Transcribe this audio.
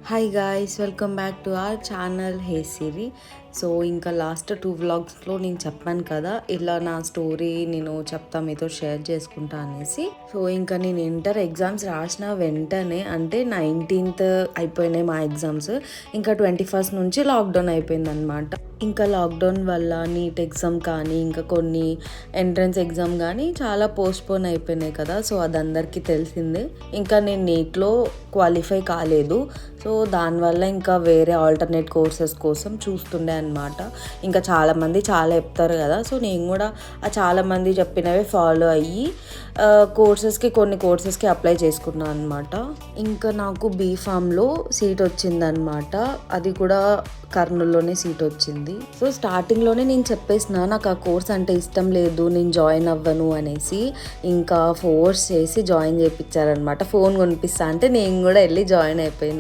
Hi guys, welcome back to our channel hey Siri. So ఇంకా last 2 వ్లాగ్స్లో నేను చెప్పాను కదా, ఇలా నా స్టోరీ నేను చెప్తా, మీతో షేర్ చేసుకుంటా అనేసి. సో ఇంకా నేను ఇంటర్ ఎగ్జామ్స్ రాసిన వెంటనే, అంటే 19th అయిపోయినాయి మా ఎగ్జామ్స్. ఇంకా 21st నుంచి లాక్డౌన్ అయిపోయింది అనమాట. ఇంకా లాక్డౌన్ వల్ల నీట్ ఎగ్జామ్ కానీ, ఇంకా కొన్ని ఎంట్రన్స్ ఎగ్జామ్ కానీ చాలా పోస్ట్పోన్ అయిపోయినాయి కదా. సో అది అందరికీ తెలిసిందే. ఇంకా నేను నీట్లో క్వాలిఫై కాలేదు. సో దానివల్ల ఇంకా వేరే ఆల్టర్నేట్ కోర్సెస్ కోసం చూస్తుండే అనమాట. ఇంకా చాలామంది చాలా చెప్తారు కదా, సో నేను కూడా ఆ చాలామంది చెప్పినవే ఫాలో అయ్యి కొన్ని కోర్సెస్కి అప్లై చేసుకున్నాను అనమాట. ఇంకా నాకు బీఫామ్లో సీట్ వచ్చిందనమాట. అది కూడా కర్నూలులోనే సీట్ వచ్చింది. సో స్టార్టింగ్లోనే నేను చెప్పేసిన నాకు ఆ కోర్స్ అంటే ఇష్టం లేదు, నేను జాయిన్ అవ్వను అనేసి. ఇంకా ఫోర్స్ చేసి జాయిన్ చేయించారనమాట. ఫోన్ కొనిపిస్తా అంటే నేను కూడా వెళ్ళి జాయిన్ అయిపోయినా.